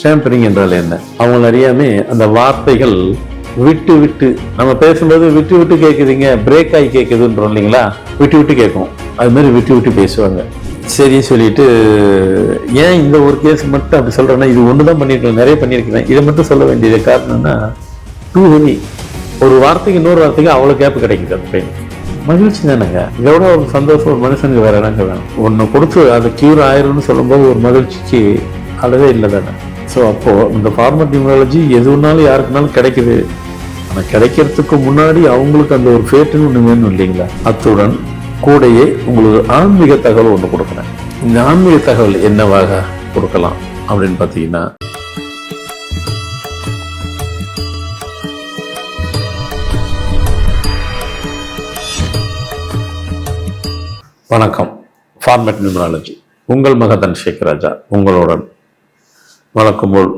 Stammering என்றால் என்ன? அவங்க அறியாமே அந்த வார்த்தைகள் விட்டு விட்டு நம்ம பேசும்போது விட்டு விட்டு கேட்குதுங்க, பிரேக் ஆகி கேட்குதுன்றோம் இல்லைங்களா? விட்டு விட்டு கேட்கும். அது மாதிரி விட்டு விட்டு பேசுவாங்க. சரி சொல்லிட்டு ஏன் இந்த ஒரு கேஸ் மட்டும் அப்படி சொல்றேன்னா, இது ஒன்று தான் பண்ணியிருக்கேன், நிறைய பண்ணியிருக்கிறேன், இதை மட்டும் சொல்ல வேண்டியது காரணம்னா டூ ஹெவி. ஒரு வார்த்தைக்கு இன்னொரு வார்த்தைக்கு அவ்வளோ கேப் கிடைக்குது. அந்த பையனுக்கு மகிழ்ச்சி தானேங்க. இதோட ஒரு சந்தோஷம் ஒரு மனுஷனுக்கு வேற என்னங்க வேணும்? ஒன்று கொடுத்து அதை கியூர் ஆயிரும்னு சொல்லும்போது ஒரு மகிழ்ச்சிக்கு அளவே இல்லை தானே. ஸோ அப்போது இந்த ஃபார்மர் நியூமராலஜி எதுனாலும் யாருக்குனாலும் கிடைக்குது. ஆனால் கிடைக்கிறதுக்கு முன்னாடி அவங்களுக்கு அந்த ஒரு ஃபேட்டுன்னு ஒன்று வேணும் இல்லைங்களா? அத்துடன் கூடையே உங்களுக்கு ஆன்மீக தகவல் ஒன்று கொடுக்குறேன். இந்த ஆன்மீக தகவல் என்னவாக கொடுக்கலாம் அப்படின்னு பார்த்தீங்கன்னா, வணக்கம். ஃபார்மட் நியூமராலஜி உங்கள் மகதன் சேகராஜா உங்களுடன் வழக்கம் போல்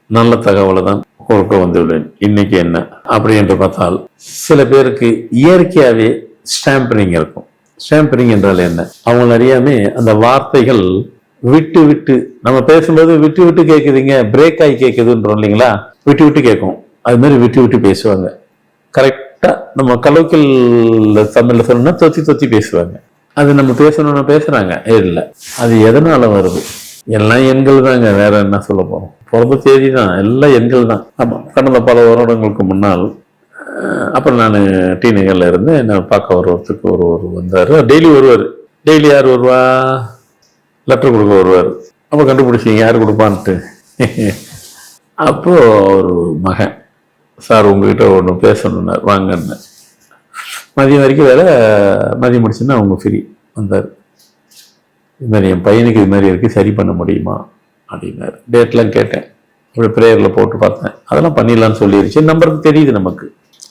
நல்ல தகவலை தான் கொடுக்க வந்துள்ளேன். இன்னைக்கு என்ன அப்படி என்று பார்த்தால், சில பேருக்கு இயற்கையாகவே ஸ்டாம்பரிங் இருக்கும். ஸ்டாம்பரிங் என்றால் என்ன? அவங்க அறியாமே அந்த வார்த்தைகள் விட்டு விட்டு நம்ம பேசும்போது விட்டு விட்டு கேட்குதுங்க, பிரேக் ஆகி கேட்குதுன்றோம் இல்லைங்களா? விட்டு விட்டு கேட்கும். அது மாதிரி விட்டு விட்டு பேசுவாங்க. கரெக்டாக நம்ம கலோக்கியல் தமிழில் சொல்லணும்னா தொத்தி தொத்தி பேசுவாங்க. அது நம்ம பேசணும்னு பேசுறாங்க இல்லை. அது எதனால வருது? எல்லாம் எண்கள் தாங்க, வேற என்ன சொல்ல போறோம்? பிறந்த தேதி தான், எல்லாம் எண்கள் தான். ஆமாம், கடந்த பல வருடங்களுக்கு முன்னால் அப்புறம் நான் டீனேஜர்ல இருந்து என்ன பார்க்க ஒருவருக்கு ஒருவர் வந்தார். டெய்லி வருவார். டெய்லி யார் வருவா? லெட்டர் கொடுக்க வருவார். அப்போ கண்டுபிடிச்சிங்க யார் கொடுப்பான்ட்டு. அப்போ ஒரு மகன், சார் உங்ககிட்ட ஒன்று பேசணுன்னார், வாங்கன்னு. மதியம் வரைக்கும் வேலை, மதியம் முடிச்சுன்னா அவங்க ஃப்ரீ வந்தார். இது மாதிரி என் பையனுக்கு இது மாதிரி இருக்குது, சரி பண்ண முடியுமா அப்படின்னாரு. டேட்லாம் கேட்டேன், இப்படி ப்ரேயரில் போட்டு பார்த்தேன். அதெல்லாம் பண்ணிடலான்னு சொல்லிடுச்சு. நம்பருக்கு தெரியுது நமக்கு,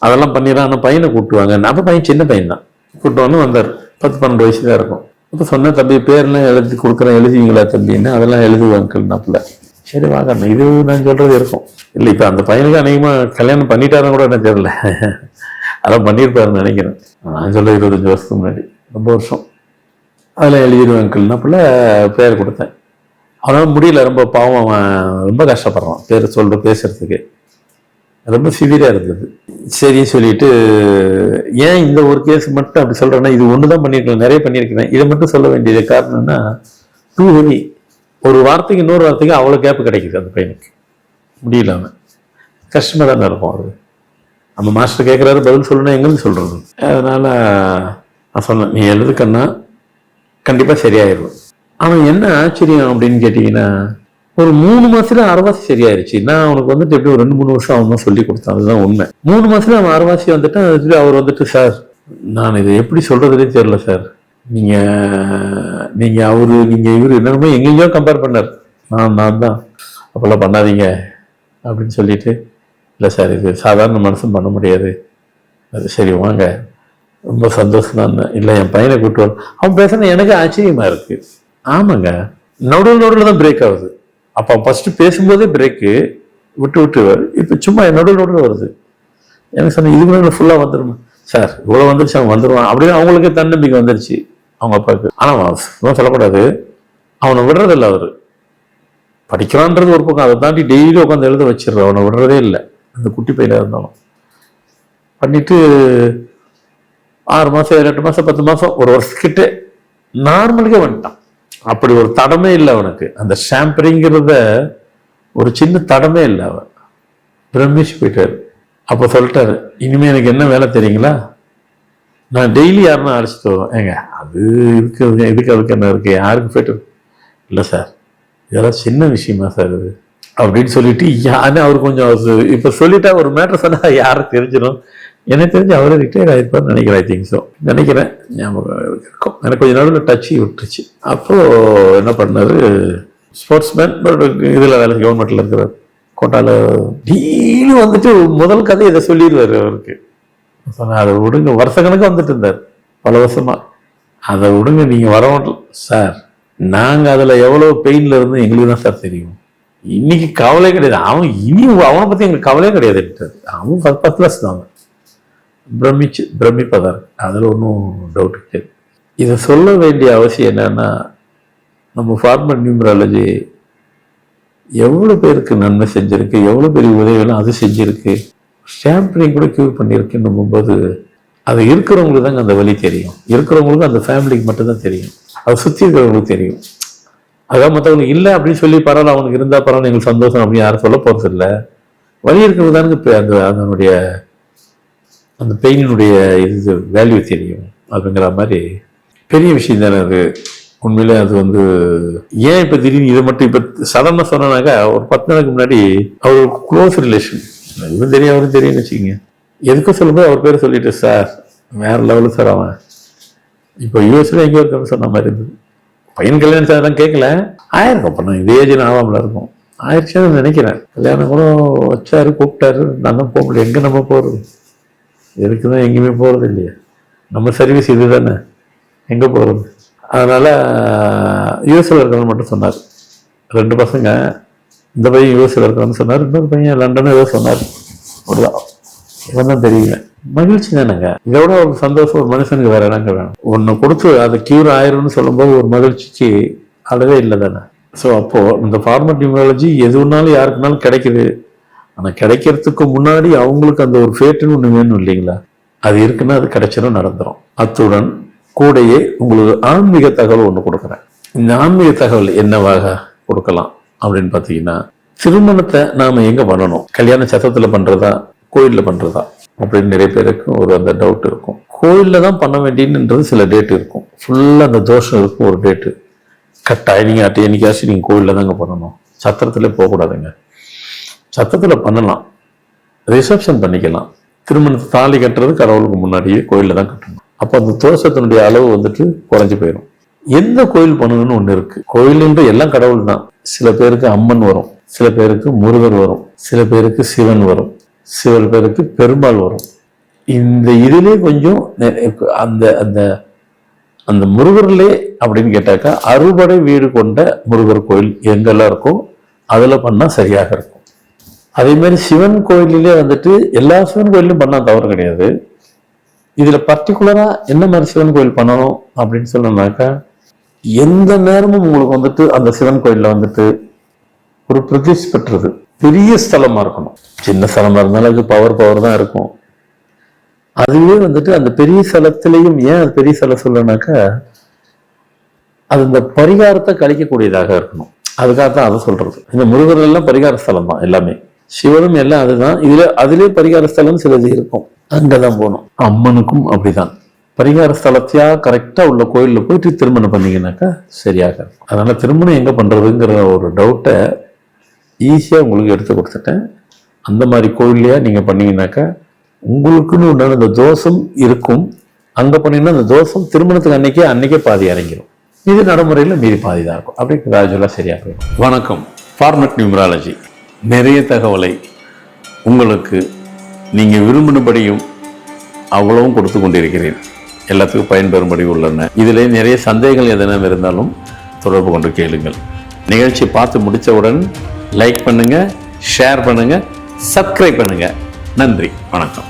அதெல்லாம் பண்ணிடலாம். ஆனால் பையனை கூப்பிட்டுவாங்க. அப்போ பையன் சின்ன பையன் தான். கூப்பிட்டு வந்தார். 10-12 வயசு தான் இருக்கும். அப்போ சொன்னேன், தம்பி பேர்லாம் எழுதி கொடுக்குறேன், எழுதிங்களா தம்பின்னு. அதெல்லாம் எழுதுவாங்கன்னாப்புல. சரி வாங்க, இது நான் சொல்கிறது இருக்கும். இல்லை இப்போ அந்த பையனுக்கு அநேகமாக கல்யாணம் பண்ணிட்டாருன்னு கூட என்ன தெரியல, அதெல்லாம் பண்ணியிருப்பாருன்னு நினைக்கிறேன். நான் சொல்ல 25 வருஷத்துக்கு முன்னாடி, ரொம்ப வருஷம். அதில் எழுதிடுவாங்கன்னாப்புல பேர் கொடுத்தேன். அவனால் முடியல, ரொம்ப பாவம், அவன் ரொம்ப கஷ்டப்படுறான் பேர் பேசுறதுக்கு. ரொம்ப சிவியராக இருந்தது. சரி சொல்லிட்டு ஏன் இந்த ஒரு கேஸ் மட்டும் அப்படி சொல்கிறேன்னா, இது ஒன்று தான் பண்ணியிருக்கேன், நிறைய பண்ணியிருக்கிறேன், இதை மட்டும் சொல்ல வேண்டியது காரணம்னா டூ ஹெவி. ஒரு வார்த்தைக்கு இன்னொரு வார்த்தைக்கு அவ்வளோ கேப் கிடைக்குது. அந்த பையனுக்கு முடியல, அவன் கஷ்டமாக தானே இருக்கும். அது நம்ம மாஸ்டர் கேட்குறாரு, பதில் சொல்லணும், எங்கன்னு சொல்கிறது. அதனால் நான் சொன்னேன், நீ எழுதுக்கன்னா கண்டிப்பாக சரியாயிடும். ஆனால் என்ன ஆச்சரியம் அப்படின்னு கேட்டிங்கன்னா, ஒரு 3 மாதத்துல அரைவாசி சரியாயிருச்சு. நான் அவனுக்கு வந்துட்டு எப்படி ஒரு 2-3 வருஷம் அவன் தான் சொல்லி கொடுத்தான். அதுதான் உண்மை. 3 மாதத்துல அவன் அரைவாசி வந்துட்டு அவர் வந்துட்டு, சார் நான் இதை எப்படி சொல்கிறதுனே தெரியல சார், நீங்கள் இவர் என்னமோ எங்கேயோ கம்பேர் பண்ணார். நான் தான் அப்போல்லாம் பண்ணாதீங்க அப்படின்னு சொல்லிட்டு, இல்லை சார் இது சாதாரண மனுஷன் பண்ண முடியாது. அது சரி வாங்க, ரொம்ப சந்தோஷம் தான். இல்லை என் பையனை கூப்பிட்டு வர. அவன் பேசுனா எனக்கு ஆச்சரியமா இருக்கு. ஆமாங்க, நடுவில் தான் பிரேக் ஆகுது. அப்போ ஃபர்ஸ்ட் பேசும்போதே பிரேக்கு விட்டு விட்டு, இப்போ சும்மா நடுவில் வருது. எனக்கு சொன்னேன், இதுக்கு மேலே ஃபுல்லாக வந்துடுமா சார்? இவ்வளோ வந்துருச்சு, அவன் வந்துடுவான் அப்படின்னு அவங்களுக்கு தன்னம்பிக்கை வந்துருச்சு அவங்க அப்பாவுக்கு. ஆனால் சொல்லக்கூடாது, அவனை விடுறதில்லை. அவர் படிக்கிறான்றது ஒரு பக்கம், அதை தாண்டி டெய்லி உட்காந்து எழுத வச்சிடுற, அவனை விடுறதே இல்லை. அந்த குட்டி பையனாக இருந்தாலும் பண்ணிட்டு 6 மாதம் 7-8 மாதம் 10 மாதம் 1 வருஷத்துக்கிட்ட நார்மலுக்கே வந்துட்டான். அப்படி ஒரு தடமே இல்லை அவனுக்கு. அந்த ஸ்டாம்பரிங்கிறத ஒரு சின்ன தடமே இல்லை. அவன் பிரமிச்சு போயிட்டாரு. அப்போ சொல்லிட்டாரு, இனிமேல் எனக்கு என்ன வேலை தெரியுங்களா? நான் டெய்லி யாருன்னா அழைச்சிட்டு வருவேன். ஏங்க அது இதுக்கு அதுக்கு என்ன இருக்கு, யாருக்கு போயிட்டு? இல்லை சார், இதெல்லாம் சின்ன விஷயமா சார் இது அப்படின்னு சொல்லிட்டு, அவர் கொஞ்சம் இப்போ சொல்லிட்டா ஒரு மேட்டர் சொன்னால் யாரும் தெரிஞ்சிடும். எனக்கு தெரிஞ்சு அவரே ரிட்டையர் ஆகிருப்பார்னு நினைக்கிறேன். ஐ திங்க் ஸோ, நினைக்கிறேன், ஞாபகம் இருக்கும். எனக்கு கொஞ்சம் நடுவில் டச்சு விட்டுருச்சு. அப்போது என்ன பண்ணார், ஸ்போர்ட்ஸ்மேன் இதில் வேலை, கவர்மெண்ட்டில் இருக்கிறார், கோட்டாவில். டெய்லி வந்துட்டு முதல் கதை இதை சொல்லிடுவார் அவருக்கு. சொன்னேன், அதை விடுங்க. வருஷ கணக்கு வந்துட்டு இருந்தார், பல வருஷமா. அதை விடுங்க, நீங்கள் வர மாட்டோம் சார். நாங்கள் அதில் எவ்வளோ பெயினில் இருந்து எங்களுக்கு தான் சார் தெரியும். இன்னைக்கு கவலை கிடையாது. அவனை பற்றி எங்களுக்கு கவலையே கிடையாது. அவன் 10 கிளாஸ் தான். பிரமிப்பதார், அதில் ஒன்றும் டவுட் கிடையாது. இதை சொல்ல வேண்டிய அவசியம் என்னன்னா, நம்ம ஃபார்மர் நியூமராலஜி எவ்வளோ பேருக்கு நன்மை செஞ்சிருக்கு, எவ்வளோ பெரிய உதவிகளும் அது செஞ்சிருக்கு, ஸ்டாம்பிங் கூட கியூர் பண்ணியிருக்குன்னும் போது அது இருக்கிறவங்களுக்கு தாங்க அந்த வழி தெரியும். இருக்கிறவங்களுக்கு அந்த ஃபேமிலிக்கு மட்டும்தான் தெரியும், அதை சுற்றி இருக்கிறவங்களுக்கு தெரியும். அதான் மற்றவங்களுக்கு இல்லை அப்படின்னு சொல்லி பரவாயில்ல, அவனுக்கு இருந்தால் பரவாயில்ல, எங்களுக்கு சந்தோஷம் அப்படின்னு யாரும் சொல்ல போகிறது இல்லை. வழி இருக்கிறது தானுங்க இப்போ அதனுடைய அந்த பெயினுடைய இது வேல்யூ தெரியும். அப்படிங்கிற மாதிரி பெரிய விஷயம் தானே அது. உண்மையிலே அது ஏன் இப்போ திடீர்னு இதை மட்டும் இப்போ சடனாக சொன்னாக்கா, ஒரு 10 நாளைக்கு முன்னாடி அவர் க்ளோஸ் ரிலேஷன், இவரும் தெரியும் அவரும் தெரியும்னு வச்சுக்கோங்க. எதுக்கும் சொல்லும்போது அவர் பேர் சொல்லிட்டு, சார் வேற லெவலு சார் அவன் இப்போ யூஎஸ்ல எங்கேயோ இருக்கான்னு சொன்ன மாதிரி இருந்தது. பையன் கல்யாணம் சார் தான் கேட்கல, ஆயிருக்கும் பண்ண இதே ஏஜ் ஆகாமல இருக்கும், ஆயிடுச்சுன்னு நினைக்கிறேன். கல்யாணம் கூட வச்சாரு, கூப்பிட்டாரு, நான் தான் போக முடியும். எங்கே நம்ம போகிறது, எதுக்குதான் எங்கேயுமே போகிறது இல்லையா, நம்ம சர்வீஸ் இது தானே, எங்கே போகிறது. அதனால் யூஎஸ்ல இருக்கிறவங்க மட்டும் சொன்னார். 2 பசங்க, இந்த பையன் யூஎஸ்ல இருக்கிறன்னு சொன்னார், இன்னொரு பையன் லண்டனும் ஏதோ சொன்னார். அவ்வளோதான், இவன் தான் தெரியல. மகிழ்ச்சி தானேங்க, இதோட ஒரு சந்தோஷம் ஒரு மனுஷனுக்கு வேற என்னங்க வேணும். ஒன்று கொடுத்து அது கியூர் ஆயிரும்னு சொல்லும்போது ஒரு மகிழ்ச்சிக்கு அளவே இல்லை தானே. ஸோ அப்போது இந்த ஃபார்மட் நியூமராலஜி எதுனாலும் யாருக்குனாலும் கிடைக்குது. ஆனால் கிடைக்கிறதுக்கு முன்னாடி அவங்களுக்கு அந்த ஒரு ஃபேட்டுன்னு ஒன்று வேணும் இல்லைங்களா, அது இருக்குன்னா அது கிடைச்சிடும், நடந்துடும். அத்துடன் கூடையே உங்களுக்கு ஆன்மீக தகவல் ஒன்று கொடுக்குறேன். இந்த ஆன்மீக தகவல் என்னவாக கொடுக்கலாம் அப்படின்னு பார்த்தீங்கன்னா, திருமணத்தை நாம் எங்கே பண்ணணும், கல்யாண சத்தத்தில் பண்ணுறதா கோயிலில் பண்ணுறதா அப்படின்னு நிறைய பேருக்கு அந்த டவுட் இருக்கும். கோயிலில் தான் பண்ண வேண்டியதுன்றது சில டேட் இருக்கும், ஃபுல்லாக அந்த தோஷம் இருக்கும் ஒரு டேட்டு. கட்டாயம் நீங்கள் என்னைக்காச்சும் நீங்கள் கோயிலில் தாங்க பண்ணணும், சத்திரத்தில் போகக்கூடாதுங்க. சத்தத்தில் பண்ணலாம், ரிசப்ஷன் பண்ணிக்கலாம். திருமணத்தை தாலி கட்டுறது கடவுளுக்கு முன்னாடியே கோயிலில் தான் கட்டணும். அப்போ அந்த தோஷத்தினுடைய அளவு குறைஞ்சி போயிடும். எந்த கோயில் பண்ணணும்னு ஒன்று இருக்குது. கோயிலுன்ற எல்லாம் கடவுள் தான். சில பேருக்கு அம்மன் வரும், சில பேருக்கு முருகர் வரும், சில பேருக்கு சிவன் வரும், சில பேருக்கு பெருமாள் வரும். இந்த இதிலே கொஞ்சம் அந்த அந்த அந்த முருகர்லே அப்படின்னு கேட்டாக்கா, அறுபடை வீடு கொண்ட முருகர் கோயில் எங்கெல்லாம் இருக்கோ அதில் பண்ணால் சரியாக இருக்கும். அதே மாதிரி சிவன் கோயிலே எல்லா சிவன் கோயிலும் பண்ணால் தவறு கிடையாது. இதில் பர்டிகுலராக என்ன மாதிரி சிவன் கோயில் பண்ணணும் அப்படின்னு சொன்னோம்னாக்கா, எந்த நேரமும் உங்களுக்கு அந்த சிவன் கோயிலில் ஒரு பிரதிஷ்டை பெற்றது பெரிய ஸ்தலமாக இருக்கணும். சின்ன ஸ்தலமாக இருந்தாலும் அது பவர் தான் இருக்கும். அதுவே அந்த பெரிய ஸ்தலத்திலையும் ஏன் அது பெரிய ஸ்தலம் சொல்லனாக்கா, அது இந்த பரிகாரத்தை கழிக்கக்கூடியதாக இருக்கணும். அதுக்காகத்தான் அதை சொல்றது. இந்த முருகர் எல்லாம் பரிகார ஸ்தலம் தான், எல்லாமே சிவனும் எல்லாம் அதுதான். அதிலே பரிகார ஸ்தலம் சிலது இருக்கும், அங்கதான் போகணும். அம்மனுக்கும் அப்படிதான் பரிகார ஸ்தலத்தையா கரெக்டா உள்ள கோயிலில் போயிட்டு திருமணம் பண்ணீங்கன்னாக்கா சரியாக இருக்கும். அதனால திருமணம் எங்க பண்றதுங்கிற ஒரு டவுட்டை ஈஸியாக உங்களுக்கு எடுத்து கொடுத்துட்டேன். அந்த மாதிரி கோயிலையா நீங்கள் பண்ணீங்கன்னாக்கா உங்களுக்குன்னு உண்டான அந்த தோஷம் இருக்கும். அங்கே பண்ணீங்கன்னா அந்த தோஷம் திருமணத்துக்கு அன்னைக்கே பாதி இறங்கிடும். இது நடைமுறையில் மீறி பாதி தான் இருக்கும். அப்படி கிராஜுவலாக சரியாக போயிடும். வணக்கம். ஃபார்மட் நியூமராலஜி நிறைய தகவலை உங்களுக்கு நீங்கள் விரும்பினபடியும் அவ்வளவும் கொடுத்து கொண்டிருக்கிறேன். எல்லாத்துக்கும் பயன்பெறும்படி உள்ளன. இதில் நிறைய சந்தேகங்கள் எதனா இருந்தாலும் தொடர்பு கொண்டு கேளுங்கள். நிகழ்ச்சி பார்த்து முடித்தவுடன் லைக் பண்ணுங்க, ஷேர் பண்ணுங்க, சப்ஸ்கிரைப் பண்ணுங்க. நன்றி, வணக்கம்.